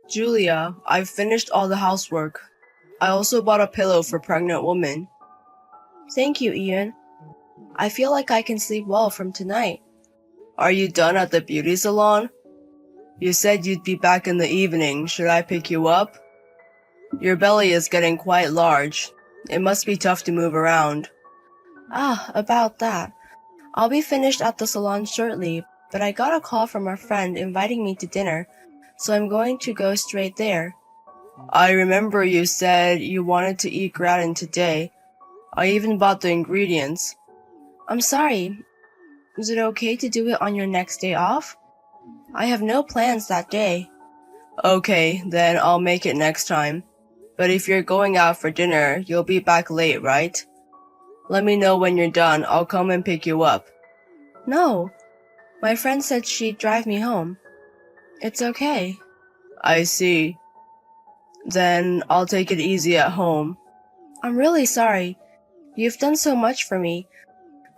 Julia, I've finished all the housework. I also bought a pillow for pregnant women. Thank you, Ian. I feel like I can sleep well from tonight. Are you done at the beauty salon? You said you'd be back in the evening. Should I pick you up? Your belly is getting quite large. It must be tough to move around. About that. I'll be finished at the salon shortly, but I got a call from a friend inviting me to dinner, so I'm going to go straight there. I remember you said you wanted to eat gratin today. I even bought the ingredients. I'm sorry. Is it okay to do it on your next day off? I have no plans that day. Okay, then I'll make it next time. But if you're going out for dinner, you'll be back late, right? Let me know when you're done. I'll come and pick you up. No. My friend said she'd drive me home. It's okay. I see. Then I'll take it easy at home. I'm really sorry. You've done so much for me,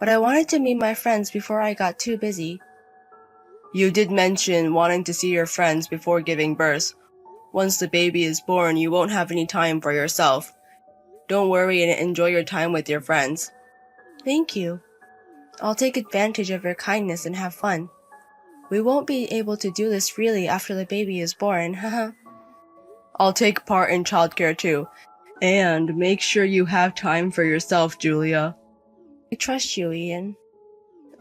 but I wanted to meet my friends before I got too busy. You did mention wanting to see your friends before giving birth. Once the baby is born, you won't have any time for yourself. Don't worry and enjoy your time with your friends. Thank you. I'll take advantage of your kindness and have fun. We won't be able to do this freely after the baby is born, haha. I'll take part in childcare too. And make sure you have time for yourself, Julia. I trust you, Ian.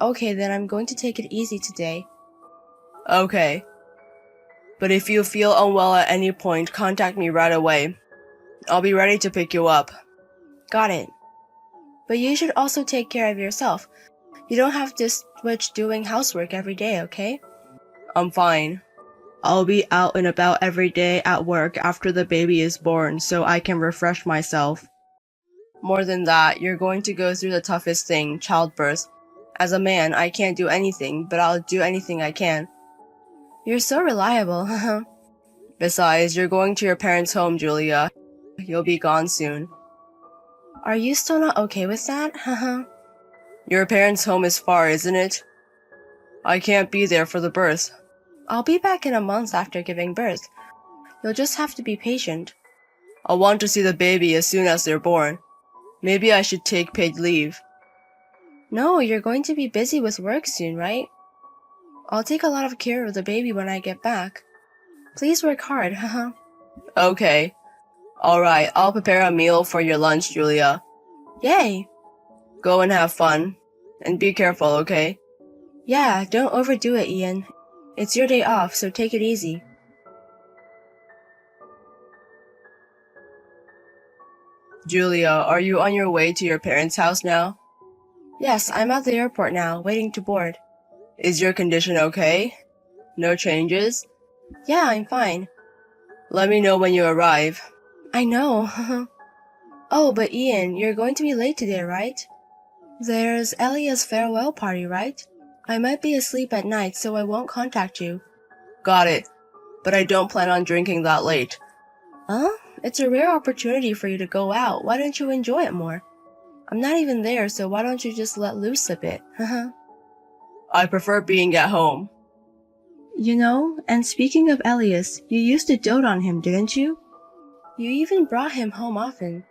Okay, then I'm going to take it easy today. Okay. But if you feel unwell at any point, contact me right away. I'll be ready to pick you up. Got it. But you should also take care of yourself. You don't have to switch doing housework every day, okay? I'm fine. I'll be out and about every day at work after the baby is born so I can refresh myself. More than that, you're going to go through the toughest thing, childbirth. As a man, I can't do anything, but I'll do anything I can. You're so reliable, haha. Besides, you're going to your parents' home, Julia. You'll be gone soon. Are you still not okay with that, haha? Your parents' home is far, isn't it? I can't be there for the birth. I'll be back in a month after giving birth. You'll just have to be patient. I'll want to see the baby as soon as they're born. Maybe I should take paid leave. No, you're going to be busy with work soon, right? I'll take a lot of care of the baby when I get back. Please work hard, haha. Okay. Alright, I'll prepare a meal for your lunch, Julia. Yay! Go and have fun. And be careful, okay? Yeah, don't overdo it, Ian. It's your day off, so take it easy. Julia, are you on your way to your parents' house now? Yes, I'm at the airport now, waiting to board. Is your condition okay? No changes? Yeah, I'm fine. Let me know when you arrive. I know. Oh, but Ian, you're going to be late today, right? There's Elia's farewell party, right? I might be asleep at night, so I won't contact you. Got it. But I don't plan on drinking that late. Huh? It's a rare opportunity for you to go out. Why don't you enjoy it more? I'm not even there, so why don't you just let loose a bit? Haha. I prefer being at home. You know, and speaking of Elias, you used to dote on him, didn't you? You even brought him home often.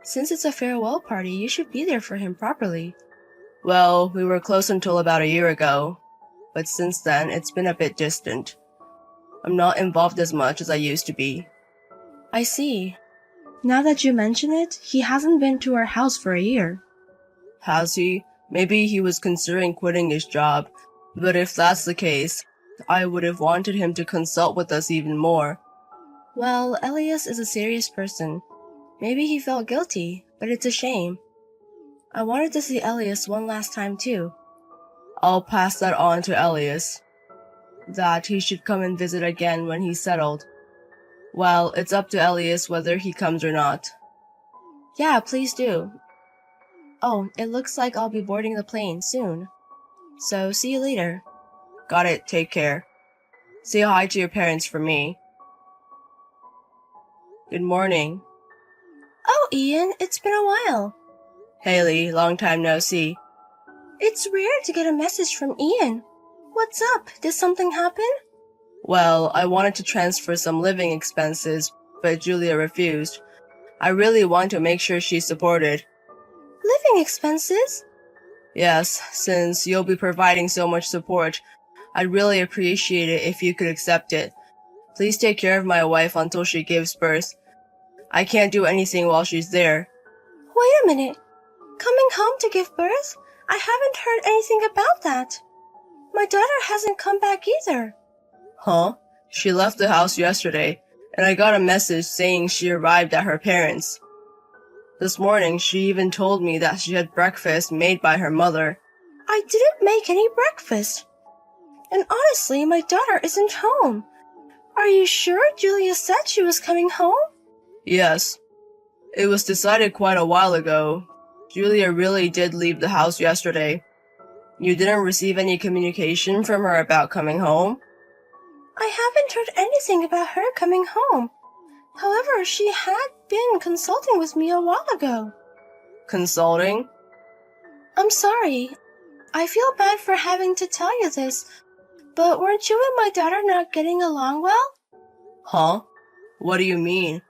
Since it's a farewell party, you should be there for him properly. Well, we were close until about a year ago. But since then, it's been a bit distant. I'm not involved as much as I used to be. I see. Now that you mention it, he hasn't been to our house for a year. Has he? Maybe he was considering quitting his job. But if that's the case, I would have wanted him to consult with us even more. Well, Elias is a serious person. Maybe he felt guilty, but it's a shame. I wanted to see Elias one last time too. I'll pass that on to Elias. That he should come and visit again when he's settled. Well, it's up to Elias whether he comes or not. Yeah, please do. Oh, it looks like I'll be boarding the plane soon. So, see you later. Got it, take care. Say hi to your parents for me. Good morning. Oh, Ian, it's been a while. Haley, long time no see. It's rare to get a message from Ian. What's up? Did something happen? Well, I wanted to transfer some living expenses, but Julia refused. I really want to make sure she's supported. Living expenses? Yes, since you'll be providing so much support, I'd really appreciate it if you could accept it. Please take care of my wife until she gives birth. I can't do anything while she's there. Wait a minute. Coming home to give birth? I haven't heard anything about that. My daughter hasn't come back either. Huh? She left the house yesterday, and I got a message saying she arrived at her parents'. This morning, she even told me that she had breakfast made by her mother. I didn't make any breakfast. And honestly, my daughter isn't home. Are you sure Julia said she was coming home? Yes. It was decided quite a while ago. Julia really did leave the house yesterday. You didn't receive any communication from her about coming home? I haven't heard anything about her coming home. However, she had been consulting with me a while ago. Consulting? I'm sorry. I feel bad for having to tell you this, but weren't you and my daughter not getting along well? Huh? What do you mean?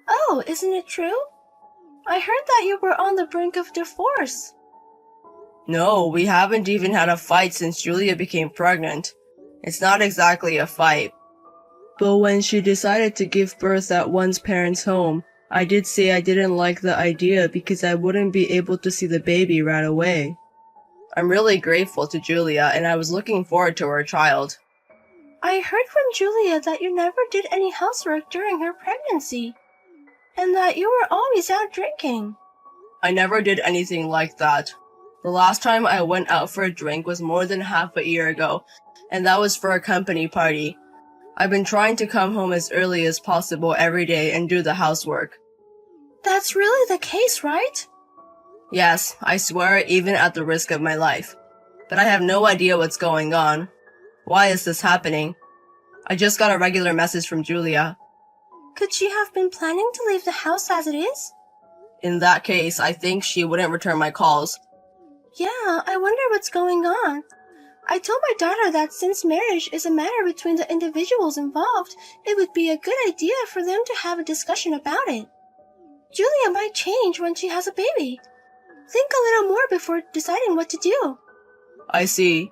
Oh, isn't it true? I heard that you were on the brink of divorce. No, we haven't even had a fight since Julia became pregnant. It's not exactly a fight. But when she decided to give birth at one's parents' home, I did say I didn't like the idea because I wouldn't be able to see the baby right away. I'm really grateful to Julia, and I was looking forward to her child. I heard from Julia that you never did any housework during her pregnancy, and that you were always out drinking. I never did anything like that. The last time I went out for a drink was more than half a year ago, and that was for a company party. I've been trying to come home as early as possible every day and do the housework. That's really the case, right? Yes, I swear, even at the risk of my life. But I have no idea what's going on. Why is this happening? I just got a regular message from Julia. Could she have been planning to leave the house as it is? In that case, I think she wouldn't return my calls. Yeah, I wonder what's going on. I told my daughter that since marriage is a matter between the individuals involved, it would be a good idea for them to have a discussion about it. Julia might change when she has a baby. Think a little more before deciding what to do. I see.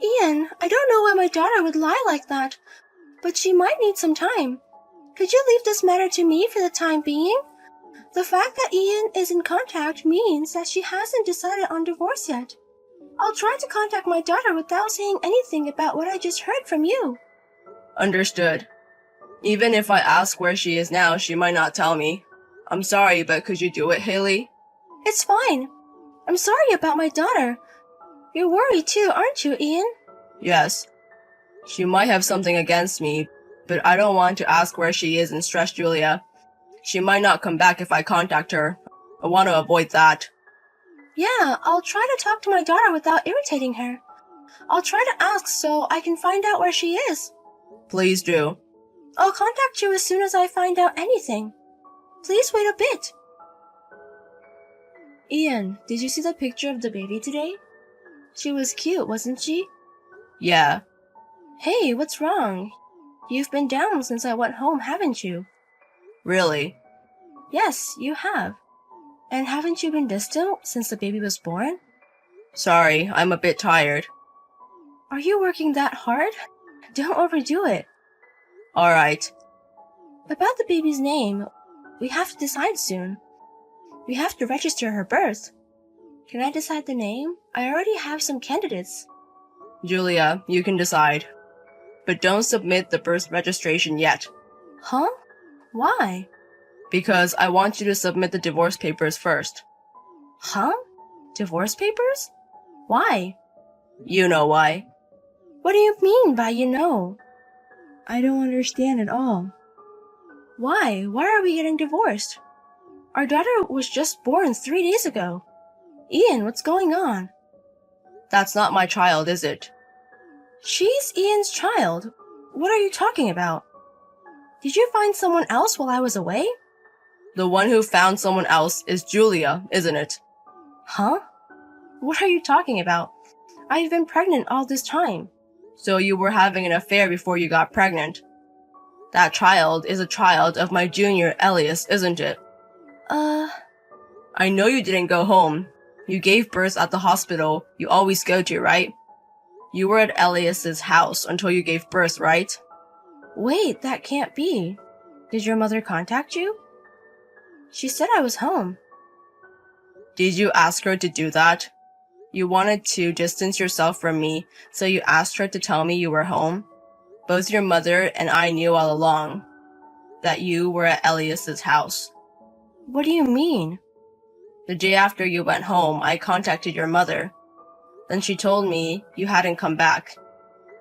Ian, I don't know why my daughter would lie like that, but she might need some time. Could you leave this matter to me for the time being? The fact that Ian is in contact means that she hasn't decided on divorce yet. I'll try to contact my daughter without saying anything about what I just heard from you. Understood. Even if I ask where she is now, she might not tell me. I'm sorry, but could you do it, Haley? It's fine. I'm sorry about my daughter. You're worried too, aren't you, Ian? Yes. She might have something against me, but I don't want to ask where she is and stress Julia. She might not come back if I contact her. I want to avoid that. Yeah, I'll try to talk to my daughter without irritating her. I'll try to ask so I can find out where she is. Please do. I'll contact you as soon as I find out anything. Please wait a bit. Ian, did you see the picture of the baby today? She was cute, wasn't she? Yeah. Hey, what's wrong? You've been down since I went home, haven't you? Really? Yes, you have. And haven't you been distant since the baby was born? Sorry, I'm a bit tired. Are you working that hard? Don't overdo it. Alright. About the baby's name, we have to decide soon. We have to register her birth. Can I decide the name? I already have some candidates. Julia, you can decide. But don't submit the birth registration yet. Huh? Why? Because I want you to submit the divorce papers first. Huh? Divorce papers? Why? You know why. What do you mean by you know? I don't understand at all. Why? Why are we getting divorced? Our daughter was just born 3 days ago. Ian, what's going on? That's not my child, is it? She's Ian's child. What are you talking about? Did you find someone else while I was away? The one who found someone else is Julia, isn't it? Huh? What are you talking about? I've been pregnant all this time. So you were having an affair before you got pregnant. That child is a child of my junior Elias, isn't it? I know you didn't go home. You gave birth at the hospital you always go to, right? You were at Elias's house until you gave birth, right? Wait, that can't be. Did your mother contact you? She said I was home. Did you ask her to do that? You wanted to distance yourself from me, so you asked her to tell me you were home? Both your mother and I knew all along that you were at Elias's house. What do you mean? The day after you went home, I contacted your mother. Then she told me you hadn't come back.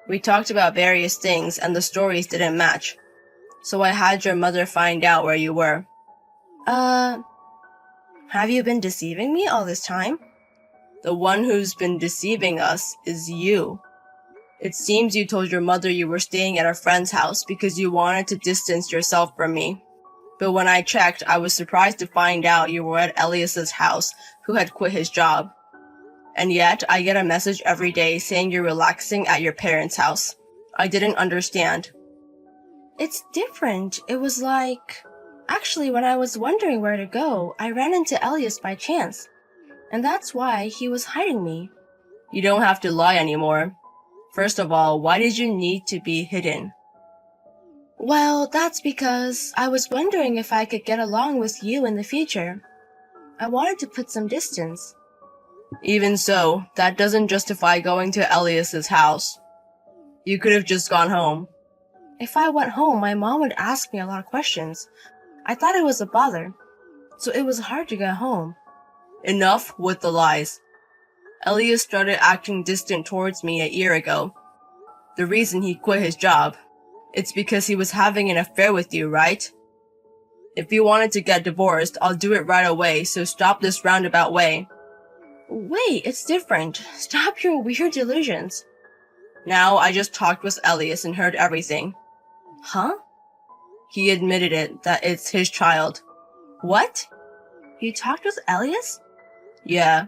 We talked about various things and the stories didn't match. So I had your mother find out where you were. Have you been deceiving me all this time? The one who's been deceiving us is you. It seems you told your mother you were staying at a friend's house because you wanted to distance yourself from me. But when I checked, I was surprised to find out you were at Elias's house, who had quit his job. And yet, I get a message every day saying you're relaxing at your parents' house. I didn't understand. It's different. It was like... Actually, when I was wondering where to go, I ran into Elias by chance. And that's why he was hiding me. You don't have to lie anymore. First of all, why did you need to be hidden? Well, that's because I was wondering if I could get along with you in the future. I wanted to put some distance. Even so, that doesn't justify going to Elias's house. You could have just gone home. If I went home, my mom would ask me a lot of questions. I thought it was a bother, so it was hard to get home. Enough with the lies. Elias started acting distant towards me a year ago. The reason he quit his job, it's because he was having an affair with you, right? If you wanted to get divorced, I'll do it right away, so stop this roundabout way. Wait, it's different. Stop your weird delusions. Now, I just talked with Elias and heard everything. Huh? He admitted it, that it's his child. What? You talked with Elias? Yeah.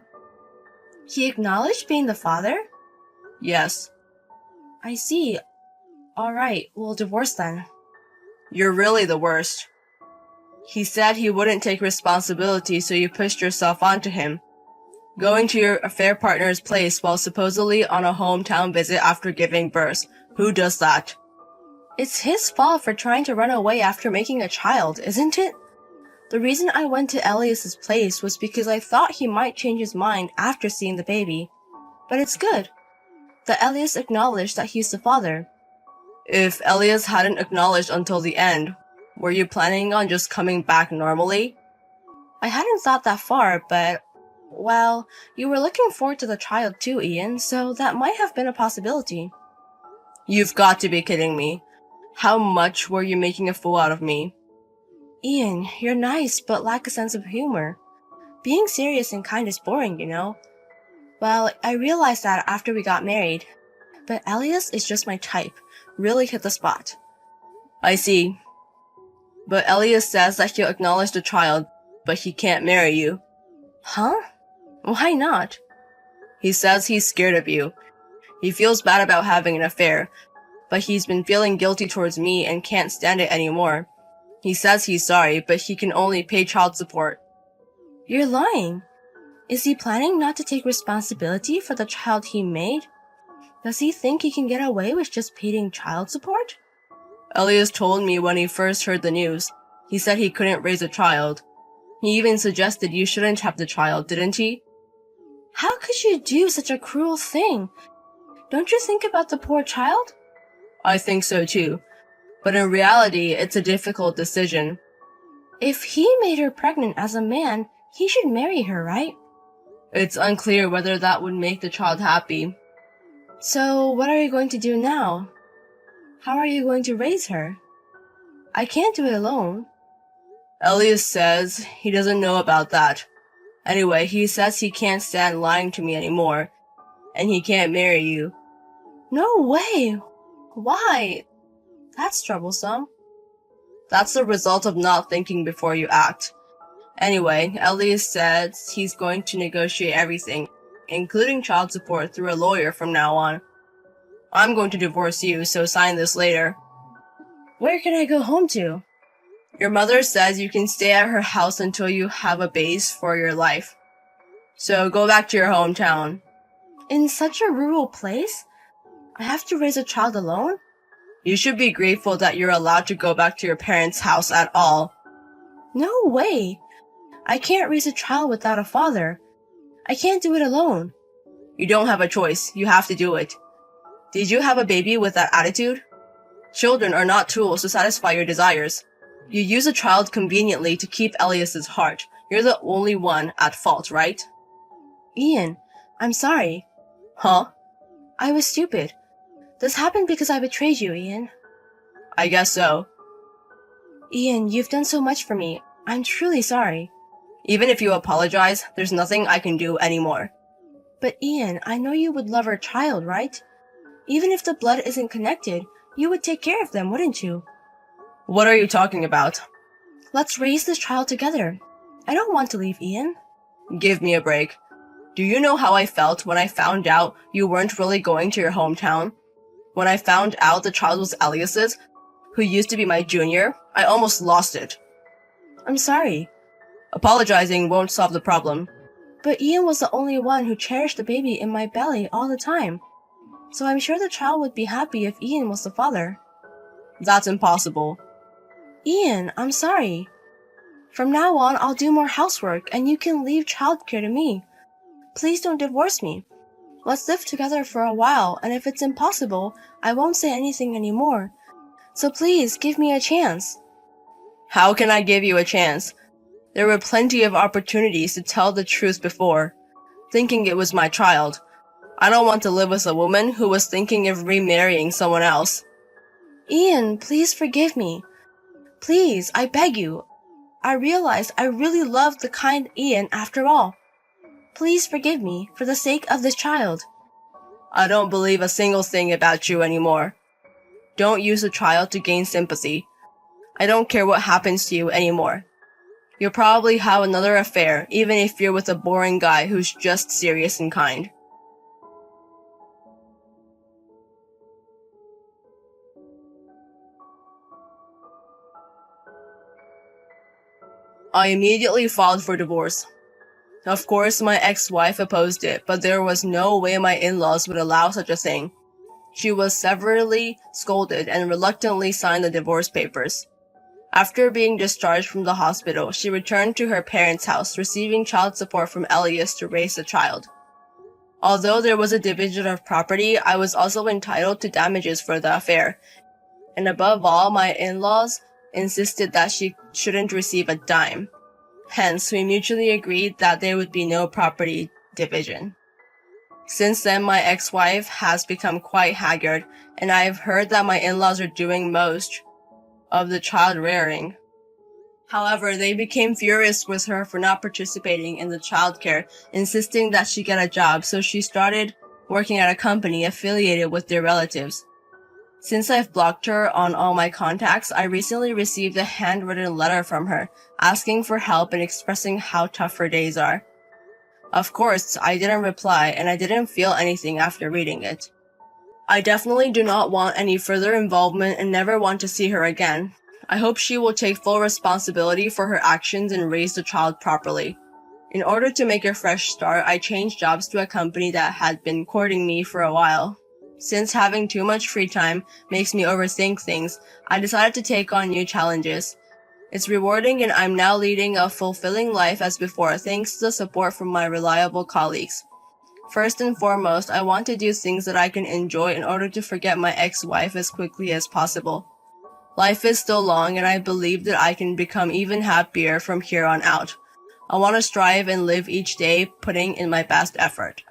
He acknowledged being the father? Yes. I see. Alright, we'll divorce then. You're really the worst. He said he wouldn't take responsibility, so you pushed yourself onto him. Going to your affair partner's place while supposedly on a hometown visit after giving birth. Who does that? It's his fault for trying to run away after making a child, isn't it? The reason I went to Elias's place was because I thought he might change his mind after seeing the baby. But it's good that Elias acknowledged that he's the father. If Elias hadn't acknowledged until the end, were you planning on just coming back normally? I hadn't thought that far, but... Well, you were looking forward to the child too, Ian, so that might have been a possibility. You've got to be kidding me. How much were you making a fool out of me? Ian, you're nice, but lack a sense of humor. Being serious and kind is boring, you know? Well, I realized that after we got married. But Elias is just my type. Really hit the spot. I see. But Elias says that he'll acknowledge the child, but he can't marry you. Huh? Why not? He says he's scared of you. He feels bad about having an affair, but he's been feeling guilty towards me and can't stand it anymore. He says he's sorry, but he can only pay child support. You're lying. Is he planning not to take responsibility for the child he made? Does he think he can get away with just paying child support? Elias told me when he first heard the news. He said he couldn't raise a child. He even suggested you shouldn't have the child, didn't he? How could you do such a cruel thing? Don't you think about the poor child? I think so too. But in reality, it's a difficult decision. If he made her pregnant as a man, he should marry her, right? It's unclear whether that would make the child happy. So, what are you going to do now? How are you going to raise her? I can't do it alone. Elias says he doesn't know about that. Anyway, he says he can't stand lying to me anymore, and he can't marry you. No way! Why? That's troublesome. That's the result of not thinking before you act. Anyway, Elias says he's going to negotiate everything, including child support, through a lawyer from now on. I'm going to divorce you, so sign this later. Where can I go home to? Your mother says you can stay at her house until you have a base for your life. So go back to your hometown. In such a rural place? I have to raise a child alone? You should be grateful that you're allowed to go back to your parents' house at all. No way! I can't raise a child without a father. I can't do it alone. You don't have a choice. You have to do it. Did you have a baby with that attitude? Children are not tools to satisfy your desires. You use a child conveniently to keep Elias's heart. You're the only one at fault, right? Ian, I'm sorry. Huh? I was stupid. This happened because I betrayed you, Ian. I guess so. Ian, you've done so much for me. I'm truly sorry. Even if you apologize, there's nothing I can do anymore. But Ian, I know you would love our child, right? Even if the blood isn't connected, you would take care of them, wouldn't you? What are you talking about? Let's raise this child together. I don't want to leave Ian. Give me a break. Do you know how I felt when I found out you weren't really going to your hometown? When I found out the child was Elias's, who used to be my junior, I almost lost it. I'm sorry. Apologizing won't solve the problem. But Ian was the only one who cherished the baby in my belly all the time. So I'm sure the child would be happy if Ian was the father. That's impossible. Ian, I'm sorry. From now on, I'll do more housework and you can leave childcare to me. Please don't divorce me. Let's live together for a while, and if it's impossible, I won't say anything anymore. So please, give me a chance. How can I give you a chance? There were plenty of opportunities to tell the truth before, thinking it was my child. I don't want to live with a woman who was thinking of remarrying someone else. Ian, please forgive me. Please, I beg you. I realized I really loved the kind Ian after all. Please forgive me for the sake of this child. I don't believe a single thing about you anymore. Don't use a child to gain sympathy. I don't care what happens to you anymore. You'll probably have another affair, even if you're with a boring guy who's just serious and kind. I immediately filed for divorce. Of course, my ex-wife opposed it, but there was no way my in-laws would allow such a thing. She was severely scolded and reluctantly signed the divorce papers. After being discharged from the hospital, she returned to her parents' house, receiving child support from Elias to raise the child. Although there was a division of property, I was also entitled to damages for the affair. And above all, my in-laws insisted that she shouldn't receive a dime. Hence, we mutually agreed that there would be no property division. Since then, my ex-wife has become quite haggard, and I have heard that my in-laws are doing most of the child rearing. However, they became furious with her for not participating in the childcare, insisting that she get a job, so she started working at a company affiliated with their relatives. Since I've blocked her on all my contacts, I recently received a handwritten letter from her, asking for help and expressing how tough her days are. Of course, I didn't reply, and I didn't feel anything after reading it. I definitely do not want any further involvement and never want to see her again. I hope she will take full responsibility for her actions and raise the child properly. In order to make a fresh start, I changed jobs to a company that had been courting me for a while. Since having too much free time makes me overthink things, I decided to take on new challenges. It's rewarding and I'm now leading a fulfilling life as before thanks to the support from my reliable colleagues. First and foremost, I want to do things that I can enjoy in order to forget my ex-wife as quickly as possible. Life is still long and I believe that I can become even happier from here on out. I want to strive and live each day putting in my best effort.